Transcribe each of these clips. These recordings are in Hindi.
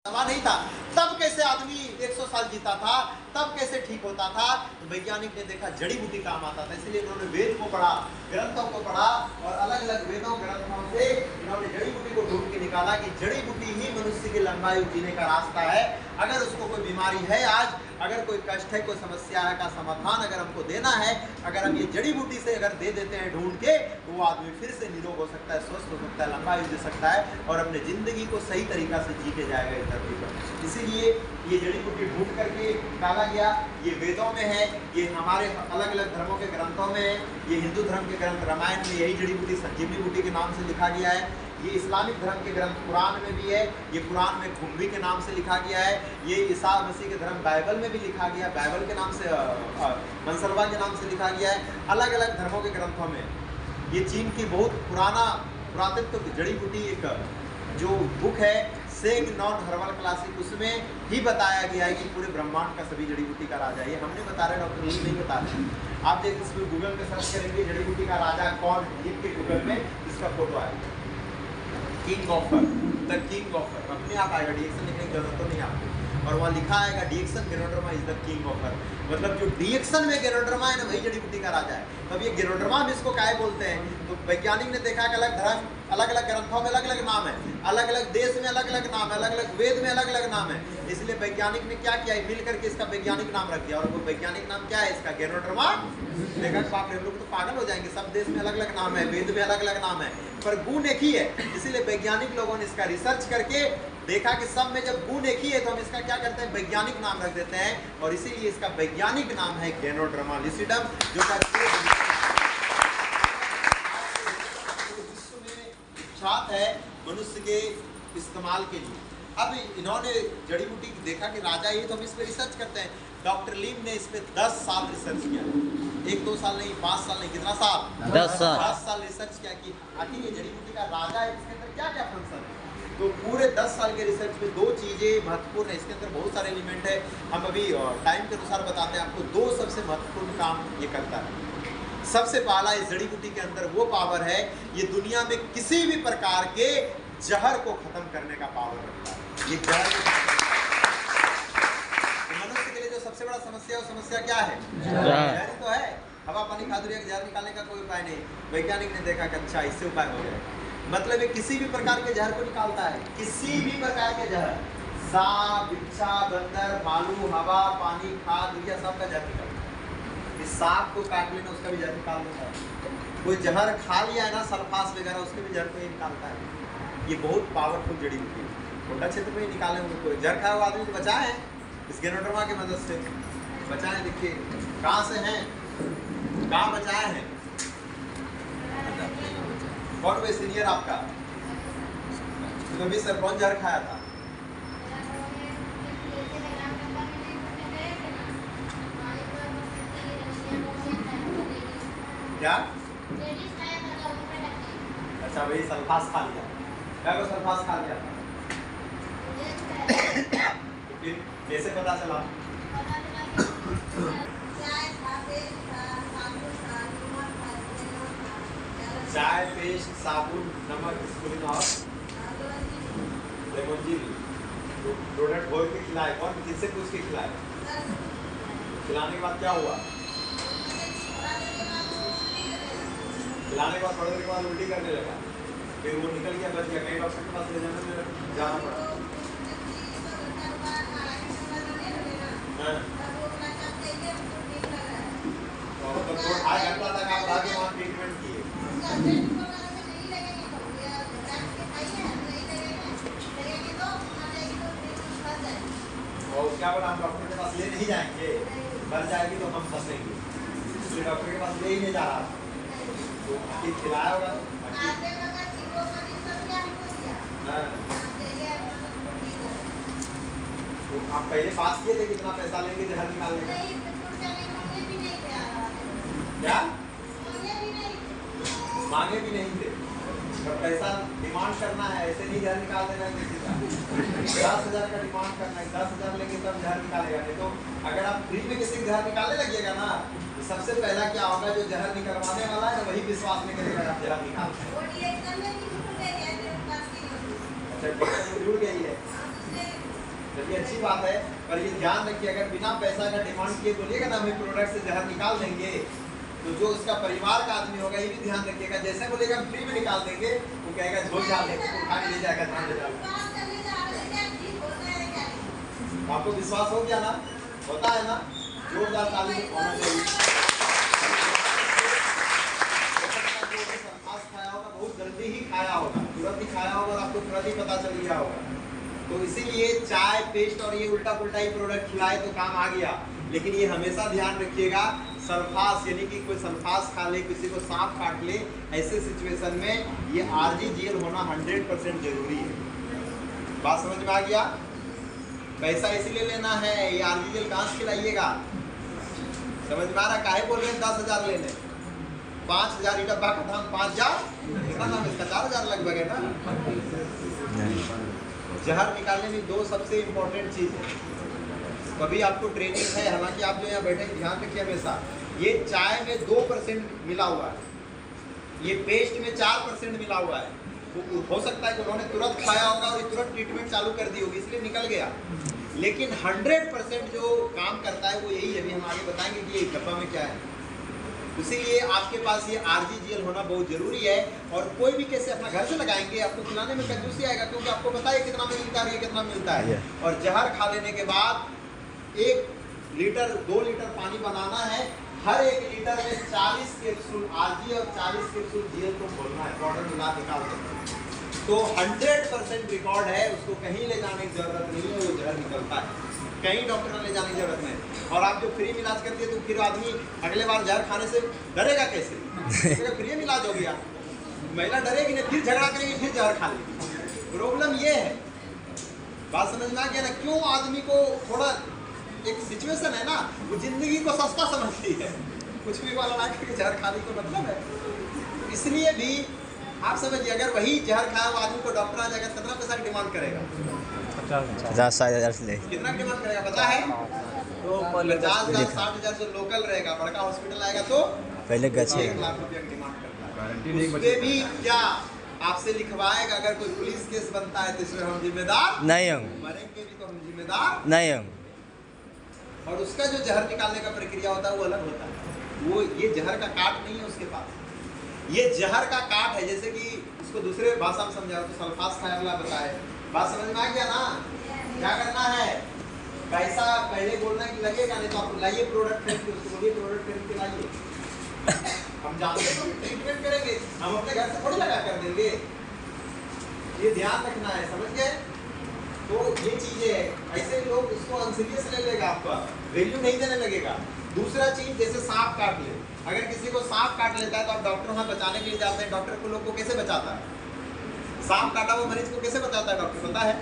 दवा नहीं था, तब कैसे आदमी 100 साल जीता था, तब कैसे ठीक होता था। तो वैज्ञानिक ने देखा जड़ी बूटी काम आता था, इसलिए इन्होंने वेद को पढ़ा, ग्रंथों को पढ़ा और अलग अलग वेदों ग्रंथों से इन्होंने जड़ी बूटी को ढूंढ के निकाला कि जड़ी बूटी ही मनुष्य की लंबाई जीने का रास्ता है। अगर उसको कोई बीमारी है, आज अगर कोई कष्ट है, कोई समस्या है का समाधान अगर हमको देना है, अगर हम ये जड़ी बूटी से अगर दे देते हैं ढूंढ के, तो वो आदमी फिर से निरोग हो सकता है, स्वस्थ हो सकता है, लंबा आयु दे सकता है और अपने जिंदगी को सही तरीका से जी के जाएगा इस धरती पर। इसीलिए ये जड़ी बूटी ढूंढ करके निकाला गया। ये वेदों में है, ये हमारे अलग अलग धर्मों के ग्रंथों में है, ये हिंदू धर्म के ग्रंथ रामायण में यही जड़ी बूटी संजीवनी बूटी के नाम से लिखा गया है। ये इस्लामिक धर्म के ग्रंथ कुरान में भी है, ये कुरान में खुम्बी के नाम से लिखा गया है। ये ईसा मसीह के धर्म बाइबल में भी लिखा गया, बाइबल के नाम से मनसलवा के नाम से लिखा गया है। अलग अलग धर्मों के ग्रंथों में ये चीन की बहुत पुरातत्व जड़ी बूटी एक जो बुक है सेंग नॉन हर्बल क्लासिक, उसमें ही बताया गया है कि पूरे ब्रह्मांड का सभी जड़ी बूटी का राजा। ये हमने बता रहे, डॉक्टर ली नहीं बता रहे। आप देखिए इसमें गूगल पे सर्च करेंगे जड़ी बूटी का राजा कौन है, लिख के गूगल में इसका फोटो आएगा, king offer, the king offer, अपने आप आएगा, डिएक्शन लिखने की जरूरत तो नहीं आपको। और वहाँ लिखा आएगा डिएक्शन गेनोड्रामा इज द किंग ऑफर, मतलब जो डिएक्शन में गेनोड्रामा है ना, वही जड़ी बूटी का राजा है। तब ये गेनोड्रामा भी इसको काहे बोलते हैं, तो वैज्ञानिक ने देखा कि अलग धर्म, अलग अलग ग्रंथों में अलग अलग नाम है, अलग अलग देश में अलग अलग नाम है, अलग अलग वेद में अलग अलग नाम है। इसलिए वैज्ञानिक ने क्या किया, मिल करके इसका वैज्ञानिक नाम रख दिया। और वो वैज्ञानिक नाम क्या है इसका, गेनोड्रामा। देखा बाप रे, लोग तो पागल हो जाएंगे, सब देश में अलग अलग नाम है, वेद में अलग अलग नाम है, पर गुण एक ही है। इसीलिए वैज्ञानिक लोगों ने इसका रिसर्च करके देखा कि सब में जब गुण एक ही है तो हम इसका क्या करते हैं, वैज्ञानिक नाम रख देते हैं। और इसीलिए इसका वैज्ञानिक नाम है गेनोड्रामा लुसिडम, जो विश्व में विख्यात है मनुष्य के इस्तेमाल के लिए। अब इन्होंने जड़ी बूटी देखा कि राजा ये, तो हम इस पर रिसर्च करते हैं। डॉक्टर लीम ने इस पर 10 साल रिसर्च किया, 1-2 साल नहीं, 5 साल नहीं, कितना साल, 10 साल रिसर्च किया कि आखिर ये जड़ी बूटी का राजा है, इसके अंदर क्या क्या फंक्शन है। तो पूरे 10 साल के रिसर्च में 2 चीज़ें महत्वपूर्ण है, इसके अंदर बहुत सारे एलिमेंट है, हम अभी टाइम के अनुसार बताते हैं आपको। 2 सबसे महत्वपूर्ण काम ये करता है। सबसे पहला, इस जड़ी बूटी के अंदर वो पावर है, ये दुनिया में किसी भी प्रकार के जहर को खत्म करने का पावर रखता है। ये जहर मनुष्य के लिए जो सबसे बड़ा समस्या है, वो समस्या क्या है, जहर तो है। हवा पानी खादुरिया का जहर निकालने का कोई उपाय नहीं। वैज्ञानिक ने देखा कि अच्छा इससे उपाय हो जाएगा, मतलब ये किसी भी प्रकार के जहर को निकालता है, किसी भी प्रकार के जहर, सांप, बिच्छा, बंदर, भालू, हवा, पानी, खाद, या सब का जहर निकालता है। इस सांप को काट लेना, उसका भी जहर निकाल देता है। कोई जहर खा लिया है ना, सल्फास वगैरह, उसके भी जहर को ये निकालता है। ये बहुत पावरफुल जड़ी बूटी है। कोटा क्षेत्र में ही निकाले होंगे, कोई जहर खाया हुआ आदमी को बचाए हैं इस गेनोड्रामा की मदद से, बचाए। देखिए कहाँ से हैं, कहाँ बचाए हैं, कौन वे सीनियर आपका, तो भी सर कौन जहर खाया था, क्या, अच्छा वही सल्फास खा लिया, क्या को सल्फास खा लिया था। फिर कैसे पता चला, चाय, पेस्ट, साबुन, नमक, स्पून और लेमन जी प्रोडक्ट घोल के खिलाए। कौन किससे पूछ के खिलाए, खिलाने के बाद क्या हुआ, खिलाने के बाद थोड़ी देर के बाद उल्टी करने लगा, फिर वो निकल गया, बच गया, कहीं डॉक्टर के पास ले जाना पड़ा। तो 8 घंटा तक आप आगे वहाँ ट्रीटमेंट किए, और क्या बोला, हम डॉक्टर के पास ले नहीं जाएंगे, मर जाएगी तो हम फंसेंगे, इसलिए डॉक्टर के पास ले ही नहीं जा रहा। तो ठीक खिलाया होगा, तो आप पहले पास किए थे कितना पैसा लेंगे जहर निकालने का, क्या मांगे भी नहीं थे, तो पैसा डिमांड करना है, ऐसे नहीं जहर निकाल देना है किसी का। 10,000 का डिमांड करना है, 10,000 लेंगे तब जहर निकालेगा। नहीं तो अगर आप फ्री में किसी जहर निकालने लगिएगा ना, तो सबसे पहला क्या होगा, जो जहर निकलवाने वाला है वही विश्वास नहीं करेगा आप जहर निकालते हैं। अच्छा जुड़ गई है, ये अच्छी बात है, पर ये ध्यान रखिए अगर बिना पैसा का डिमांड किए बोलिएगा ना हमें प्रोडक्ट से जहर निकाल देंगे, तो जो उसका परिवार का आदमी होगा ये भी ध्यान रखिएगा, जैसे बोलेगा हम फ्री में निकाल देंगे वो कहेगा झोल जा ले, उठा के ले जाएगा, ध्यान ले जाएगा। आपको विश्वास हो गया ना? होता है ना? जोरदार ताली होना चाहिए। खाया होगा, बहुत जल्दी ही खाया होगा, तुरंत ही खाया होगा और आपको तुरंत ही पता चल गया होगा। तो इसीलिए चाय, पेस्ट और ये उल्टा पुल्टा ही प्रोडक्ट खिलाए तो काम आ गया, लेकिन ये हमेशा ध्यान रखिएगा सल्फास यानी कि कोई सल्फास खा ले, किसी को सांप काट ले, ऐसे सिचुएशन में ये RGGL होना 100% जरूरी है। बात समझ में आ गया? पैसा इसीलिए लेना है, ये RGGL कहाँ से खिलाइएगा? समझ में आ रहा? काहे बोल रहे हैं 10,000 लेने? 5,000 ही डब्बा का दाम 5,000, कितना नाम इसका 4,000 लगभग है ना। जहर निकालने में दो सबसे इम्पोर्टेंट चीज़ है, कभी आपको ट्रेनिंग है, हालांकि आप जो यहाँ बैठे ध्यान रखिए हमेशा, ये चाय में 2% मिला हुआ है, ये पेस्ट में 4% मिला हुआ है। तो हो सकता है कि उन्होंने तुरंत खाया होगा और तुरंत ट्रीटमेंट चालू कर दी होगी इसलिए निकल गया, लेकिन 100% जो काम करता है वो यही है। अभी हम आगे बताएंगे कि ये डब्बा में क्या है। इसीलिए आपके पास ये RGGL होना बहुत जरूरी है। और कोई भी कैसे अपना घर से लगाएंगे, आपको खिलाने में कंजूसी आएगा, क्योंकि आपको पता है कितना मिलता है, कितना मिलता है। और जहर खा लेने के बाद 1 लीटर 2 लीटर पानी बनाना है, हर 1 लीटर में 40 कैप्सूल RG और 40 कैप्सूल GL को घोलना है, पाउडर मिला निकाल देना। तो 100% रिकॉर्ड है, उसको कहीं ले जाने की जरूरत नहीं है, वो जहर निकलता है, कहीं डॉक्टर ने ले जाने की जरूरत नहीं। और आप जो फ्री में इलाज करते हैं तो फिर आदमी अगले बार जहर खाने से डरेगा कैसे? फ्री में इलाज हो गया, महिला डरेगी नहीं, फिर झगड़ा करेगी, फिर जहर खा लेगी। प्रॉब्लम ये है, बात समझ में आ गया ना? क्यों आदमी को थोड़ा एक सिचुएशन है ना, वो जिंदगी को सस्ता समझती है, कुछ भी वाला ना करके जहर खाने को मतलब है। इसलिए भी आप समझिए अगर वही जहर खाया हुआ आदमी को डॉक्टर आ जाएगा, कितना पैसा की डिमांड करेगा? 50,000 से ले कितना डिमांड करेगा पता है? तो 50,000 60,000 जो लोकल रहेगा, बड़का हॉस्पिटल आएगा तो पहले 1 लाख रुपया की डिमांड करता है। उसपे भी क्या आपसे लिखवाएगा? अगर कोई पुलिस केस बनता है तो इसमें हम जिम्मेदार नहीं हम, मरेंगे भी तो हम जिम्मेदार नहीं हम। और उसका जो जहर निकालने का प्रक्रिया होता है वो अलग होता है, वो ये जहर का काट नहीं है उसके पास, ये जहर का काट है। जैसे कि इसको दूसरे भाषा में समझाओ तो सल्फास खाया वाला बताए, बात समझ में आ गया ना? क्या करना है? पैसा पहले बोलना कि लगेगा, नहीं तो आप लाइए प्रोडक्ट खरीद के, उसको बोलिए प्रोडक्ट खरीद के लाइए, हम जानते हैं ट्रीटमेंट करेंगे, हम अपने घर से थोड़ी लगा कर देंगे। ये ध्यान रखना है, समझ गए? तो ये चीजें है, ऐसे लोग उसको अनसीरियस ले लेगा, आपका वैल्यू नहीं देने लगेगा। दूसरा चीज जैसे सांप काट ले, अगर किसी को सांप काट लेता है तो आप डॉक्टर वहाँ बचाने के लिए जाते हैं, डॉक्टर को लोग को कैसे बचाता है? सांप काटा वो मरीज को कैसे बताता है डॉक्टर, पता है?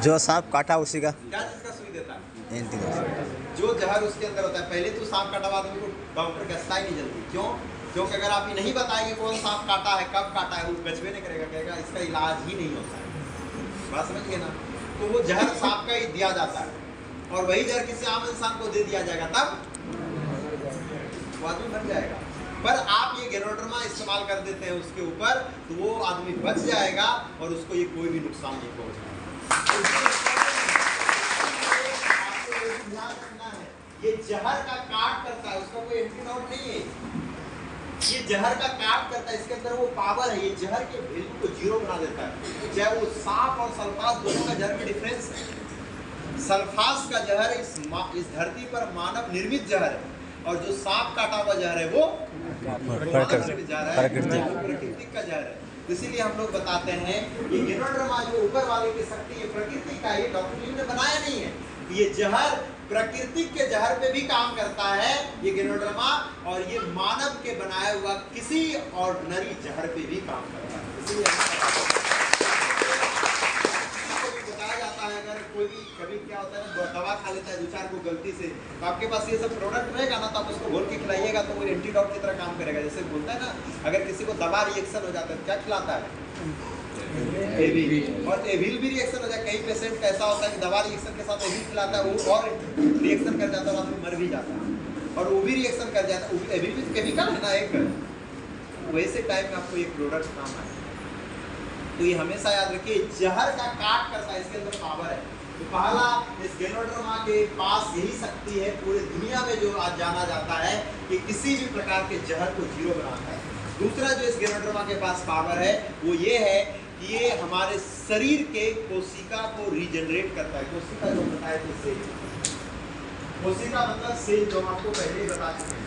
जो सांप काटा उसी का क्या चीज का सुई देता है? एंटीबायोटिक। जो जहर उसके अंदर होता है। पहले तो सांप काटा हुआ आदमी को डॉक्टर कहता ही नहीं जल्दी, क्यों? क्योंकि अगर आप ये नहीं बताएंगे कौन सांप काटा है, कब काटा है, वो बचवे नहीं करेगा, कहेगा इसका इलाज ही नहीं होता है। बात समझिए ना? तो वो जहर सांप का ही दिया जाता है, और वही जहर किसी आम इंसान को दे दिया जाएगा, तब वो आदमी मर जाएगा। पर आप ये गेनोड्रमा इस्तेमाल कर देते हैं उसके ऊपर, तो वो आदमी बच जाएगा और उसको ये कोई भी नुकसान नहीं पहुंचेगा। ध्यान रखना है, ये जहर का काट करता है, उसका कोई एंटीडोट नहीं है, ये जहर का काट करता है, इसके अंदर वो पावर है, ये जहर के वैल्यू को 0 बना देता है। चाहे वो सांप और सल्फास दोनों का जहर में डिफरेंस है। सल्फास का जहर इस धरती पर मानव निर्मित जहर है, और जो सांप काटा हुआ जहर है वो प्राकृतिक का जहर है। इसीलिए हम लोग बताते हैं ये गेनोड्रमा जो ऊपर वाले की शक्ति, ये प्रकृति का, ये डॉक्टर ने बनाया नहीं है, ये जहर प्रकृति के जहर पे भी काम करता है ये गेनोड्रमा, और ये मानव के बनाया हुआ किसी ऑर्डिनरी जहर पे भी काम करता है। इसलिए बताया जाता है अगर कोई भी कभी क्या होता है ना, दवा खा लेता है 2-4 को गलती से, तो आपके पास ये सब प्रोडक्ट रहेगा ना, तो आप उसको घोल के खिलाइएगा तो वो एंटीडोट की तरह काम करेगा। जैसे बोलता है ना, अगर किसी को दवा रिएक्शन हो जाता है क्या खिलाता है? एविल। और एविल भी रिएक्शन हो जाए, कई पेशेंट ऐसा होता है कि दवा रिएक्शन के साथ एविल खिलाता है, वो और रिएक्शन कर जाता है और आदमी मर भी जाता है, और वो भी रिएक्शन कर जाता है। एविल भी केमिकल है ना एक, वैसे टाइप में आपको ये प्रोडक्ट काम आए। तो ये हमेशा याद रखिए, जहर का काट करता है, इसके अंदर पावर है। तो पहला, इस गैनोड्रोमा के पास यही शक्ति है पूरे दुनिया में जो आज जाना जाता है कि किसी भी प्रकार के जहर को जीरो बनाता है। दूसरा जो इस गैनोड्रोमा के पास पावर है वो ये है कि ये हमारे शरीर के कोशिका को रीजनरेट करता है। कोशिका जो बताए थे सेल, कोशिका मतलब सेल, जो हम आपको पहले ही बता चुके हैं।